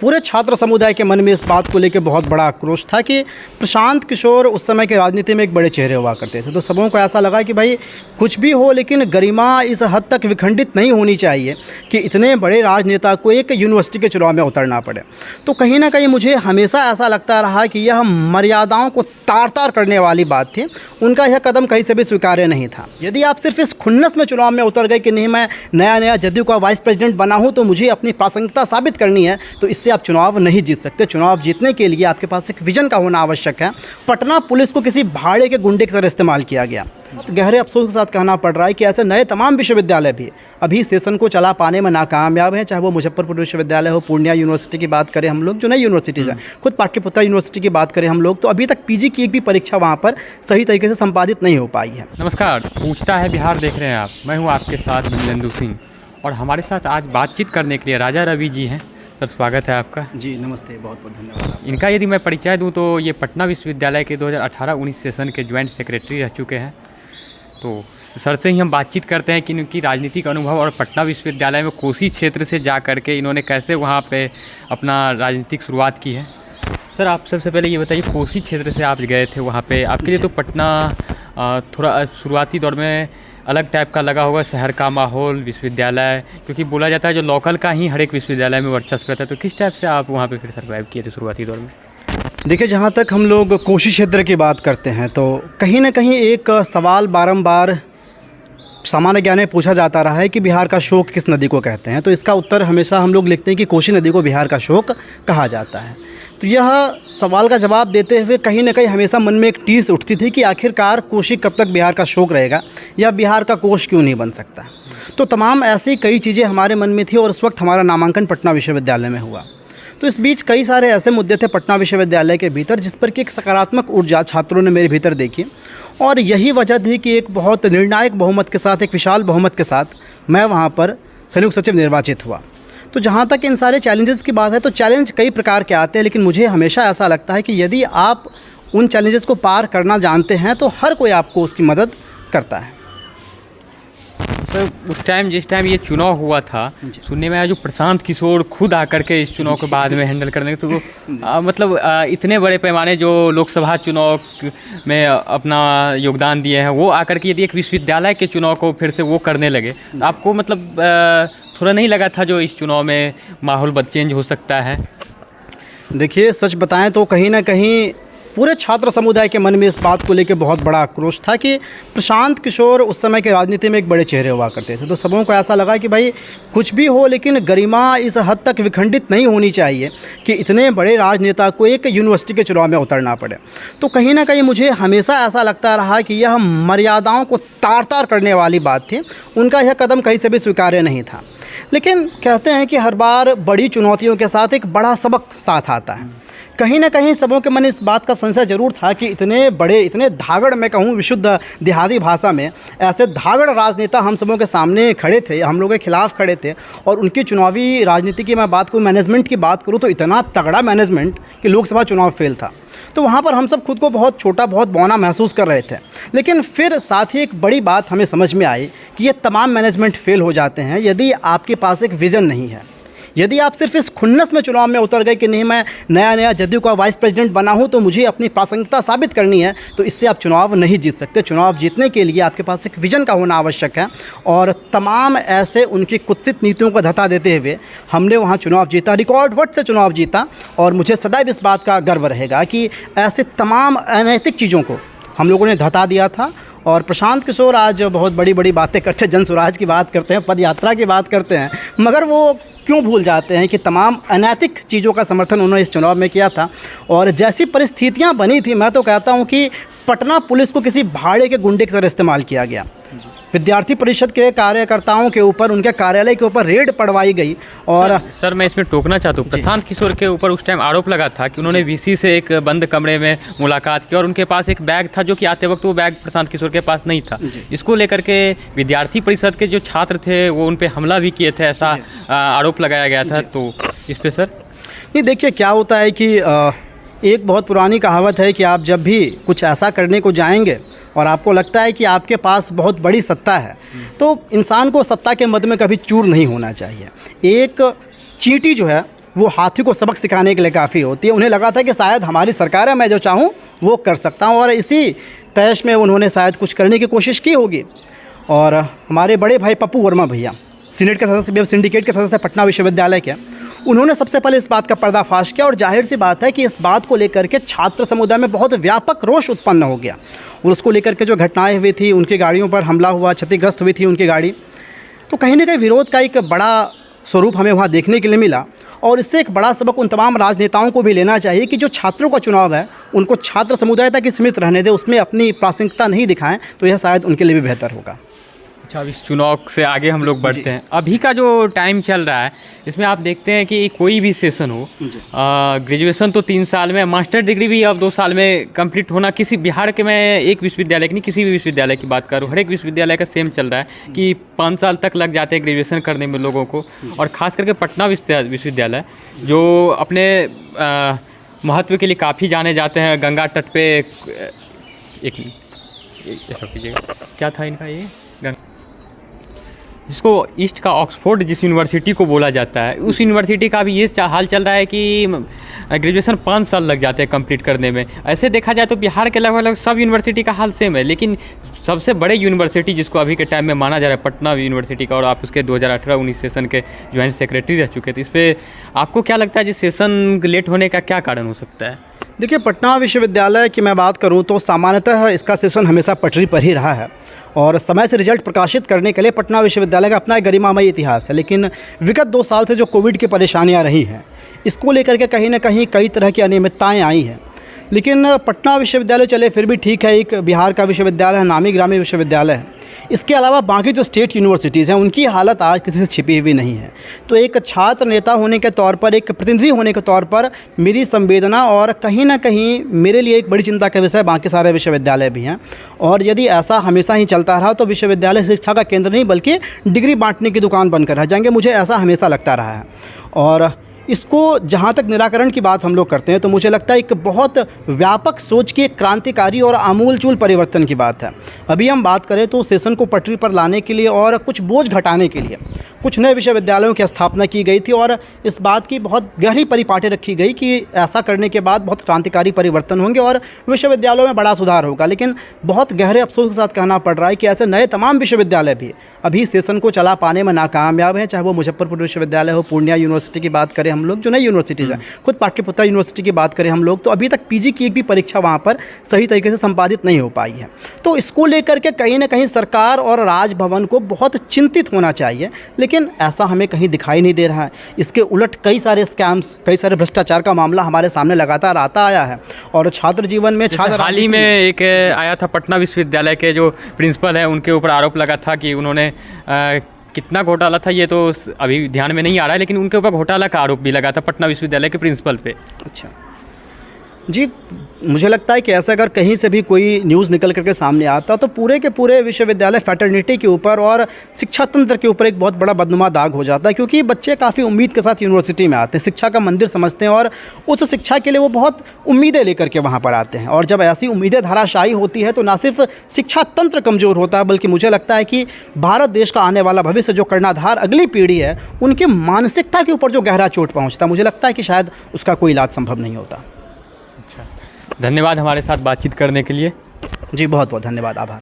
पूरे छात्र समुदाय के मन में इस बात को लेकर बहुत बड़ा आक्रोश था कि प्रशांत किशोर उस समय की राजनीति में एक बड़े चेहरे हुआ करते थे। तो सबों को ऐसा लगा कि भाई कुछ भी हो, लेकिन गरिमा इस हद तक विखंडित नहीं होनी चाहिए कि इतने बड़े राजनेता को एक यूनिवर्सिटी के चुनाव में उतरना पड़े। तो कहीं ना कहीं मुझे हमेशा ऐसा लगता रहा कि यह मर्यादाओं को तार तार करने वाली बात थी। उनका यह कदम कहीं से भी स्वीकार्य नहीं था। यदि आप सिर्फ इस खुन्नस में चुनाव में उतर गए कि नहीं, मैं नया जदयू का वाइस प्रेसिडेंट बना हूँ तो मुझे अपनी प्रासंगिकता साबित करनी है, तो इससे आप चुनाव नहीं जीत सकते। चुनाव जीतने के लिए आपके पास एक विजन का होना आवश्यक है। पटना पुलिस को किसी भाड़े के गुंडे की तरह इस्तेमाल किया गया। तो गहरे अफसोस के साथ कहना पड़ रहा है कि ऐसे नए तमाम विश्वविद्यालय भी अभी सेशन को चला पाने में नाकामयाब हैं। चाहे वो मुजफ्फरपुर विश्वविद्यालय हो, पूर्णिया यूनिवर्सिटी की बात करें हम लोग, जो नई यूनिवर्सिटीज़ हैं, खुद पाटलिपुत्र यूनिवर्सिटी की बात करें हम लोग, तो अभी तक पीजी की एक भी परीक्षा वहाँ पर सही तरीके से संपादित नहीं हो पाई है। नमस्कार, पूछता है बिहार देख रहे हैं आप। मैं हूँ आपके साथ बिमलेंदु सिंह, और हमारे साथ आज बातचीत करने के लिए राजा रवि जी हैं। सर, स्वागत है आपका। जी नमस्ते, बहुत बहुत धन्यवाद। इनका यदि मैं परिचय दूं तो ये पटना विश्वविद्यालय के 2018-19 सेशन के ज्वाइंट सेक्रेटरी रह चुके हैं। तो सर से ही हम बातचीत करते हैं कि इनकी राजनीतिक अनुभव और पटना विश्वविद्यालय में कोसी क्षेत्र से जा कर के इन्होंने कैसे वहाँ पे अपना राजनीतिक शुरुआत की है। सर, आप सबसे पहले ये बताइए, कोसी क्षेत्र से आप गए थे वहाँ पे, आपके लिए तो पटना थोड़ा शुरुआती दौर में अलग टाइप का लगा होगा, शहर का माहौल, विश्वविद्यालय, क्योंकि बोला जाता है जो लोकल का ही हर एक विश्वविद्यालय में वर्चस्व रहता है। तो किस टाइप से आप वहाँ पे फिर सर्वाइव किए थे शुरुआती दौर में? देखिए, जहाँ तक हम लोग कोसी क्षेत्र की बात करते हैं तो कहीं ना कहीं एक सवाल बारंबार सामान्य ज्ञान में पूछा जाता रहा है कि बिहार का शोक किस नदी को कहते हैं। तो इसका उत्तर हमेशा हम लोग लिखते हैं कि कोसी नदी को बिहार का शोक कहा जाता है। तो यह सवाल का जवाब देते हुए कहीं ना कहीं हमेशा मन में एक टीस उठती थी कि आखिरकार कोसी कब तक बिहार का शोक रहेगा, या बिहार का कोश क्यों नहीं बन सकता। तो तमाम ऐसी कई चीज़ें हमारे मन में थी, और उस वक्त हमारा नामांकन पटना विश्वविद्यालय में हुआ। तो इस बीच कई सारे ऐसे मुद्दे थे पटना विश्वविद्यालय के भीतर जिस पर कि एक सकारात्मक ऊर्जा छात्रों ने मेरे भीतर देखी, और यही वजह थी कि एक बहुत निर्णायक बहुमत के साथ, एक विशाल बहुमत के साथ मैं वहाँ पर संयुक्त सचिव निर्वाचित हुआ। तो जहाँ तक इन सारे चैलेंजेस की बात है तो चैलेंज कई प्रकार के आते हैं, लेकिन मुझे हमेशा ऐसा लगता है कि यदि आप उन चैलेंजेस को पार करना जानते हैं तो हर कोई आपको उसकी मदद करता है। तो उस टाइम, जिस टाइम ये चुनाव हुआ था, सुनने में आया जो प्रशांत किशोर खुद आकर के इस चुनाव के बाद में हैंडल करने, तो मतलब इतने बड़े पैमाने जो लोकसभा चुनाव में अपना योगदान दिए हैं, वो आकर के यदि एक विश्वविद्यालय के चुनाव को फिर से वो करने लगे, आपको मतलब थोड़ा नहीं लगा था जो इस चुनाव में माहौल चेंज हो सकता है? देखिए, सच बताएं तो कहीं ना कहीं पूरे छात्र समुदाय के मन में इस बात को लेकर बहुत बड़ा आक्रोश था कि प्रशांत किशोर उस समय की राजनीति में एक बड़े चेहरे हुआ करते थे। तो सबों को ऐसा लगा कि भाई कुछ भी हो, लेकिन गरिमा इस हद तक विखंडित नहीं होनी चाहिए कि इतने बड़े राजनेता को एक यूनिवर्सिटी के चुनाव में उतरना पड़े। तो कहीं ना कहीं मुझे हमेशा ऐसा लगता रहा कि यह मर्यादाओं को तार तार करने वाली बात थी। उनका यह कदम कहीं से भी स्वीकार्य नहीं था। लेकिन कहते हैं कि हर बार बड़ी चुनौतियों के साथ एक बड़ा सबक साथ आता है। कहीं ना कहीं सबों के मन इस बात का संशय जरूर था कि इतने बड़े, इतने धागड़, मैं कहूँ विशुद्ध देहाती भाषा में, ऐसे धागड़ राजनेता हम सबों के सामने खड़े थे, हम लोगों के खिलाफ खड़े थे। और उनकी चुनावी राजनीति की मैं बात करूँ, मैनेजमेंट की बात करूँ, तो इतना तगड़ा मैनेजमेंट कि लोकसभा चुनाव फेल था। तो वहाँ पर हम सब खुद को बहुत छोटा, बहुत बौना महसूस कर रहे थे। लेकिन फिर साथ ही एक बड़ी बात हमें समझ में आई कि ये तमाम मैनेजमेंट फेल हो जाते हैं यदि आपके पास एक विज़न नहीं है। यदि आप सिर्फ इस खुन्नस में चुनाव में उतर गए कि नहीं, मैं नया जदयू का वाइस प्रेसिडेंट बना हूं तो मुझे अपनी प्रासंगिकता साबित करनी है, तो इससे आप चुनाव नहीं जीत सकते। चुनाव जीतने के लिए आपके पास एक विजन का होना आवश्यक है। और तमाम ऐसे उनकी कुत्सित नीतियों को धता देते हुए हमने वहां चुनाव जीता, रिकॉर्ड वोट से चुनाव जीता। और मुझे सदैव इस बात का गर्व रहेगा कि ऐसे तमाम अनैतिक चीज़ों को हम लोगों ने धता दिया था। और प्रशांत किशोर आज बहुत बड़ी बड़ी बातें करते हैं, जन स्वराज की बात करते हैं, पद यात्रा की बात करते हैं, मगर वो क्यों भूल जाते हैं कि तमाम अनैतिक चीज़ों का समर्थन उन्होंने इस चुनाव में किया था। और जैसी परिस्थितियां बनी थी, मैं तो कहता हूं कि पटना पुलिस को किसी भाड़े के गुंडे की तरह इस्तेमाल किया गया। विद्यार्थी परिषद के कार्यकर्ताओं के ऊपर, उनके कार्यालय के ऊपर रेड पड़वाई गई। और सर मैं इसमें टोकना चाहता हूँ, प्रशांत किशोर के ऊपर उस टाइम आरोप लगा था कि उन्होंने वीसी से एक बंद कमरे में मुलाकात की और उनके पास एक बैग था जो कि आते वक्त वो बैग प्रशांत किशोर के पास नहीं था। इसको लेकर के विद्यार्थी परिषद के जो छात्र थे वो उन पर हमला भी किए थे, ऐसा आरोप लगाया गया था। तो इस पर सर? नहीं, देखिए क्या होता है कि एक बहुत पुरानी कहावत है कि आप जब भी कुछ ऐसा करने को जाएंगे और आपको लगता है कि आपके पास बहुत बड़ी सत्ता है, तो इंसान को सत्ता के मद में कभी चूर नहीं होना चाहिए। एक चींटी जो है वो हाथी को सबक सिखाने के लिए काफ़ी होती है। उन्हें लगा था कि शायद हमारी सरकार है, मैं जो चाहूँ वो कर सकता हूँ, और इसी तैश में उन्होंने शायद कुछ करने की कोशिश की होगी। और हमारे बड़े भाई पप्पू वर्मा भैया सीनेट के सदस्य भी, अब सिंडिकेट के सदस्य पटना विश्वविद्यालय के, उन्होंने सबसे पहले इस बात का पर्दाफाश किया। और जाहिर सी बात है कि इस बात को लेकर के छात्र समुदाय में बहुत व्यापक रोष उत्पन्न हो गया, और उसको लेकर के जो घटनाएं हुई थी, उनकी गाड़ियों पर हमला हुआ, क्षतिग्रस्त हुई थी उनकी गाड़ी, तो कहीं ना कहीं विरोध का एक बड़ा स्वरूप हमें वहाँ देखने के लिए मिला। और इससे एक बड़ा सबक उन तमाम राजनेताओं को भी लेना चाहिए कि जो छात्रों का चुनाव है उनको छात्र समुदाय तक ही सीमित रहने दें, उसमें अपनी प्रासंगिकता नहीं दिखाएं, तो यह शायद उनके लिए भी बेहतर होगा। अच्छा, अब इस चुनाव से आगे हम लोग बढ़ते हैं। अभी का जो टाइम चल रहा है इसमें आप देखते हैं कि कोई भी सेशन हो, ग्रेजुएशन तो 3 साल में, मास्टर डिग्री भी अब 2 साल में कंप्लीट होना, किसी बिहार के, मैं एक विश्वविद्यालय की नहीं, किसी भी विश्वविद्यालय की बात करूँ, हर एक विश्वविद्यालय का सेम चल रहा है कि 5 साल तक लग जाते हैं ग्रेजुएशन करने में लोगों को। और ख़ास करके पटना विश्वविद्यालय जो अपने महत्व के लिए काफ़ी जाने जाते हैं, गंगा तट पे एक कीजिएगा, क्या था इनका ये, जिसको ईस्ट का ऑक्सफोर्ड जिस यूनिवर्सिटी को बोला जाता है, उस यूनिवर्सिटी का भी ये हाल चल रहा है कि ग्रेजुएशन 5 साल लग जाते हैं कंप्लीट करने में। ऐसे देखा जाए तो बिहार के लगभग सब यूनिवर्सिटी का हाल सेम है, लेकिन सबसे बड़े यूनिवर्सिटी जिसको अभी के टाइम में माना जा रहा है पटना यूनिवर्सिटी का, और आप उसके 2018-19 सेशन के ज्वाइंट सेक्रेटरी रह चुके थे, इस पर आपको क्या लगता है, जिस सेशन लेट होने का क्या कारण हो सकता है? देखिए, पटना विश्वविद्यालय की मैं बात करूं तो सामान्यतः इसका सेशन हमेशा पटरी पर ही रहा है, और समय से रिजल्ट प्रकाशित करने के लिए पटना विश्वविद्यालय का अपना एक गरिमामय इतिहास है। लेकिन विगत 2 साल से जो कोविड की परेशानियां रही हैं, इसको लेकर के कहीं ना कहीं कई तरह की अनियमितताएं आई हैं। लेकिन पटना विश्वविद्यालय चले फिर भी ठीक है, एक बिहार का विश्वविद्यालय है, नामी ग्रामी विश्वविद्यालय है। इसके अलावा बाकी जो स्टेट यूनिवर्सिटीज़ हैं उनकी हालत आज किसी से छिपी हुई नहीं है। तो एक छात्र नेता होने के तौर पर, एक प्रतिनिधि होने के तौर पर मेरी संवेदना और कहीं ना कहीं मेरे लिए एक बड़ी चिंता का विषय बाकी सारे विश्वविद्यालय भी हैं। और यदि ऐसा हमेशा ही चलता रहा तो विश्वविद्यालय शिक्षा का केंद्र नहीं बल्कि डिग्री बांटने की दुकान बनकर रह जाएंगे, मुझे ऐसा हमेशा लगता रहा है। और इसको जहाँ तक निराकरण की बात हम लोग करते हैं तो मुझे लगता है एक बहुत व्यापक सोच की, एक क्रांतिकारी और आमूलचूल परिवर्तन की बात है। अभी हम बात करें तो सेशन को पटरी पर लाने के लिए और कुछ बोझ घटाने के लिए कुछ नए विश्वविद्यालयों की स्थापना की गई थी, और इस बात की बहुत गहरी परिपाटी रखी गई कि ऐसा करने के बाद बहुत क्रांतिकारी परिवर्तन होंगे और विश्वविद्यालयों में बड़ा सुधार होगा। लेकिन बहुत गहरे अफसोस के साथ कहना पड़ रहा है कि ऐसे नए तमाम विश्वविद्यालय भी अभी सेशन को चला पाने में नाकामयाब हैं, चाहे वो मुजफ्फरपुर विश्वविद्यालय हो, पूर्णिया यूनिवर्सिटी की बात करें हम लोग, जो नई यूनिवर्सिटीज़ हैं, खुद पाटलिपुत्र यूनिवर्सिटी की बात करें हम लोग, तो अभी तक पीजी की एक भी परीक्षा वहाँ पर सही तरीके से संपादित नहीं हो पाई है। तो इसको लेकर के कहीं ना कहीं सरकार और राजभवन को बहुत चिंतित होना चाहिए, लेकिन ऐसा हमें कहीं दिखाई नहीं दे रहा है। इसके उलट कई सारे स्कैम्स, कई सारे भ्रष्टाचार का मामला हमारे सामने लगातार आता आया है। और छात्र जीवन में, छात्र हाल ही में एक आया था पटना विश्वविद्यालय के जो प्रिंसिपल है उनके ऊपर आरोप लगा था कि उन्होंने कितना घोटाला था ये तो अभी ध्यान में नहीं आ रहा है, लेकिन उनके ऊपर घोटाला का आरोप भी लगा था पटना विश्वविद्यालय के प्रिंसिपल पे। अच्छा जी, मुझे लगता है कि ऐसा अगर कहीं से भी कोई न्यूज़ निकल करके सामने आता तो पूरे के पूरे विश्वविद्यालय फैटर्निटी के ऊपर और शिक्षा तंत्र के ऊपर एक बहुत बड़ा बदनुमा दाग हो जाता है, क्योंकि बच्चे काफ़ी उम्मीद के साथ यूनिवर्सिटी में आते हैं, शिक्षा का मंदिर समझते हैं और उस शिक्षा के लिए वो बहुत उम्मीदें लेकर के वहाँ पर आते हैं। और जब ऐसी उम्मीदें धराशायी होती है तो ना सिर्फ शिक्षा तंत्र कमज़ोर होता है, बल्कि मुझे लगता है कि भारत देश का आने वाला भविष्य, जो कर्णाधार अगली पीढ़ी है, उनकी मानसिकता के ऊपर जो गहरा चोट पहुँचता है, मुझे लगता है कि शायद उसका कोई इलाज संभव नहीं होता। धन्यवाद हमारे साथ बातचीत करने के लिए। जी बहुत बहुत धन्यवाद, आभार।